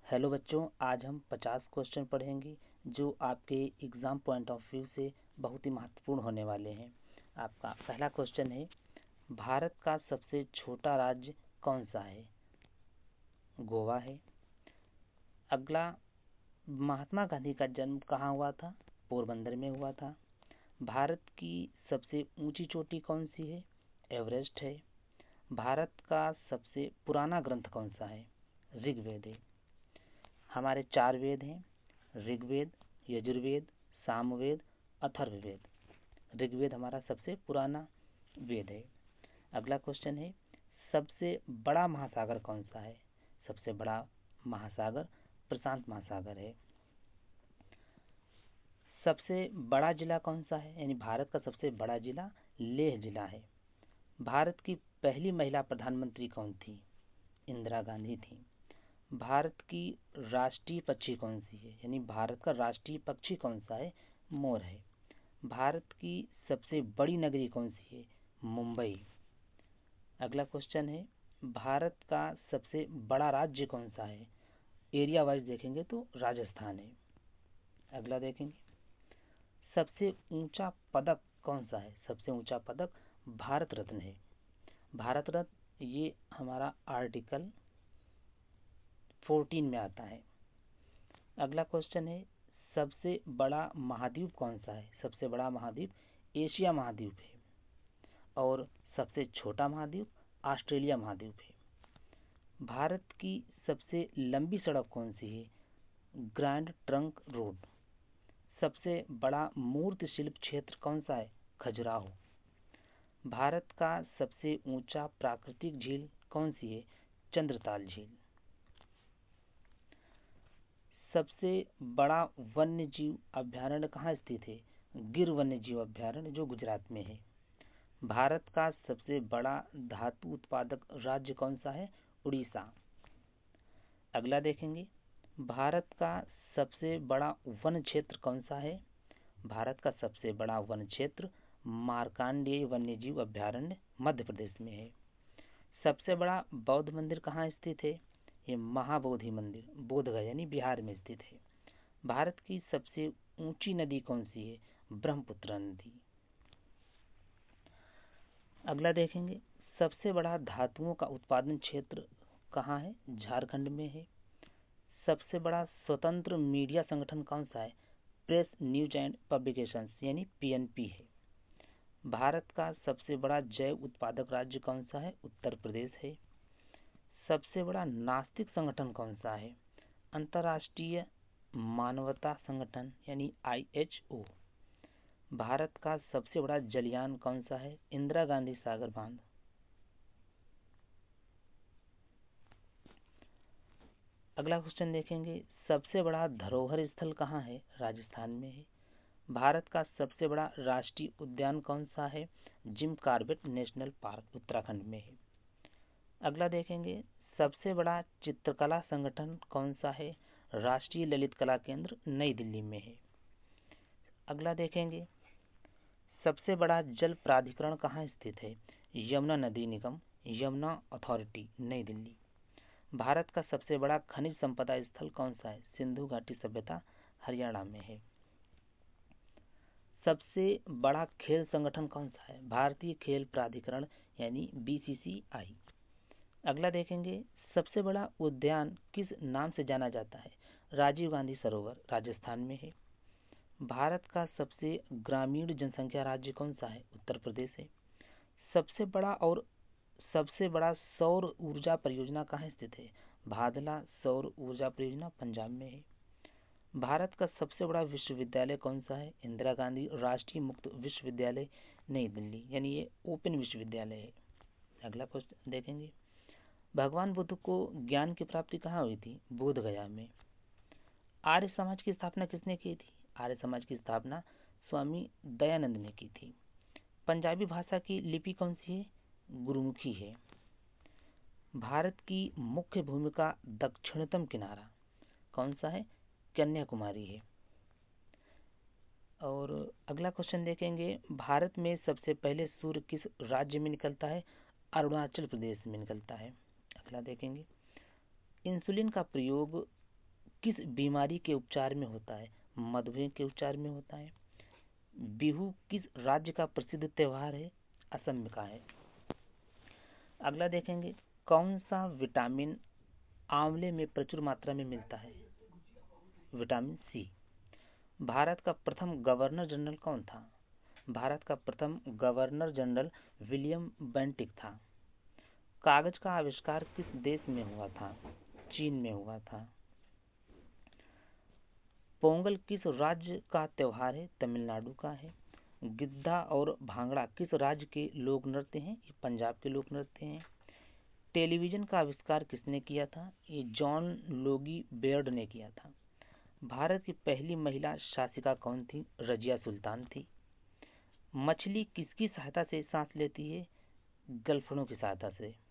Hello बच्चों, आज हम 50 क्वेश्चन पढ़ेंगे जो आपके एग्ज़ाम पॉइंट ऑफ व्यू से बहुत ही महत्वपूर्ण होने वाले हैं। आपका पहला क्वेश्चन है, भारत का सबसे छोटा राज्य कौन सा है? गोवा है। अगला, महात्मा गांधी का जन्म कहाँ हुआ था? पोरबंदर में हुआ था। भारत की सबसे ऊंची चोटी कौन सी है? एवरेस्ट है। भारत का सबसे पुराना ग्रंथ कौन सा है? ऋग्वेद है। हमारे 4 वेद हैं, ऋग्वेद, यजुर्वेद, सामवेद, अथर्ववेद। ऋग्वेद हमारा सबसे पुराना वेद है। अगला क्वेश्चन है, सबसे बड़ा महासागर कौन सा है? सबसे बड़ा महासागर प्रशांत महासागर है। सबसे बड़ा जिला कौन सा है? यानी भारत का सबसे बड़ा जिला लेह जिला है। भारत की पहली महिला प्रधानमंत्री कौन थी? इंदिरा गांधी थी। भारत की राष्ट्रीय पक्षी कौन सी है? यानी भारत का राष्ट्रीय पक्षी कौन सा है? मोर है। भारत की सबसे बड़ी नगरी कौन सी है? मुंबई। अगला क्वेश्चन है, भारत का सबसे बड़ा राज्य कौन सा है? एरिया वाइज देखेंगे तो राजस्थान है। अगला देखेंगे, सबसे ऊंचा पदक कौन सा है? सबसे ऊंचा पदक भारत रत्न है। भारत रत्न ये हमारा आर्टिकल 14 में आता है। अगला क्वेश्चन है, सबसे बड़ा महाद्वीप कौन सा है? सबसे बड़ा महाद्वीप एशिया महाद्वीप है और सबसे छोटा महाद्वीप ऑस्ट्रेलिया महाद्वीप है। भारत की सबसे लंबी सड़क कौन सी है? Grand trunk road. सबसे बड़ा मूर्ति शिल्प क्षेत्र कौन सा है? खजुराहो। भारत का सबसे ऊंचा प्राकृतिक झील कौन सी है? चंद्रताल झील। सबसे बड़ा वन्य जीव अभ्यारण्य कहाँ स्थित है? गिर वन्य जीव अभ्यारण्य जो गुजरात में है। भारत का सबसे बड़ा धातु उत्पादक राज्य कौन सा है? उड़ीसा। अगला देखेंगे, भारत का सबसे बड़ा वन क्षेत्र कौन सा है? भारत का सबसे बड़ा वन क्षेत्र मार्कंडेय वन्य जीव अभ्यारण्य मध्य प्रदेश में है। सबसे बड़ा बौद्ध मंदिर कहाँ स्थित है? ये महाबोधि मंदिर बोधगया यानी बिहार में स्थित है। भारत की सबसे ऊंची नदी कौन सी है? ब्रह्मपुत्र नदी। अगला देखेंगे, सबसे बड़ा धातुओं का उत्पादन क्षेत्र कहाँ है? झारखंड में है। सबसे बड़ा स्वतंत्र मीडिया संगठन कौन सा है? प्रेस न्यूज एंड पब्लिकेशंस यानी पीएनपी है। भारत का सबसे बड़ा जैव उत्पादक राज्य कौन सा है? उत्तर प्रदेश है। सबसे बड़ा नास्तिक संगठन कौन सा है? अंतर्राष्ट्रीय मानवता संगठन यानी IHO। भारत का सबसे बड़ा जलयान कौन सा है? इंदिरा गांधी सागर बांध। अगला क्वेश्चन देखेंगे, सबसे बड़ा धरोहर स्थल कहाँ है? राजस्थान में है। भारत का सबसे बड़ा राष्ट्रीय उद्यान कौन सा है? Jim Corbett national park Uttarakhand में है। अगला देखेंगे, सबसे बड़ा चित्रकला संगठन कौन सा है? राष्ट्रीय ललित कला केंद्र नई दिल्ली में है। अगला देखेंगे, सबसे बड़ा जल प्राधिकरण कहाँ स्थित है? यमुना नदी निगम यमुना अथॉरिटी नई दिल्ली। भारत का सबसे बड़ा खनिज संपदा स्थल कौन सा है? सिंधु घाटी सभ्यता हरियाणा में है। सबसे बड़ा खेल संगठन कौन सा है? भारतीय खेल प्राधिकरण यानी BCCI। अगला देखेंगे, सबसे बड़ा उद्यान किस नाम से जाना जाता है? राजीव गांधी सरोवर राजस्थान में है। भारत का सबसे ग्रामीण जनसंख्या राज्य कौन सा है? उत्तर प्रदेश है। सबसे बड़ा सौर ऊर्जा परियोजना कहाँ स्थित है? भादला सौर ऊर्जा परियोजना पंजाब में है। भारत का सबसे बड़ा विश्वविद्यालय कौन सा है? इंदिरा गांधी राष्ट्रीय मुक्त विश्वविद्यालय नई दिल्ली यानी ये ओपन विश्वविद्यालय है। अगला क्वेश्चन देखेंगे, भगवान बुद्ध को ज्ञान की प्राप्ति कहाँ हुई थी? बोधगया में। आर्य समाज की स्थापना किसने की थी? आर्य समाज की स्थापना स्वामी दयानंद ने की थी। पंजाबी भाषा की लिपि कौन सी है? गुरुमुखी है। भारत की मुख्य भूमिका दक्षिणतम किनारा कौन सा है? कन्याकुमारी है। और अगला क्वेश्चन देखेंगे, भारत में सबसे पहले सूर्य किस राज्य में निकलता है? अरुणाचल प्रदेश में निकलता है। अगला देखेंगे, इंसुलिन का प्रयोग किस बीमारी के उपचार में होता है? मधुमेह के उपचार में होता है। बिहू किस राज्य का प्रसिद्ध त्योहार है? असम का है। अगला देखेंगे, कौन सा विटामिन आंवले में प्रचुर मात्रा में मिलता है? Vitamin C. भारत का प्रथम गवर्नर जनरल कौन था? भारत का प्रथम गवर्नर जनरल विलियम बेंटिक था। कागज का आविष्कार किस देश में हुआ था? चीन में हुआ था। पोंगल किस राज्य का त्योहार है? तमिलनाडु का है। गिद्धा और भांगड़ा किस राज्य के लोक नृत्य हैं? ये पंजाब के लोक नृत्य हैं। टेलीविजन का आविष्कार किसने किया था? ये जॉन लोगी बेयर्ड ने किया था। भारत की पहली महिला शासिका कौन थी? रजिया सुल्तान थी। मछली किसकी सहायता से सांस लेती है? गलफड़ों की सहायता से।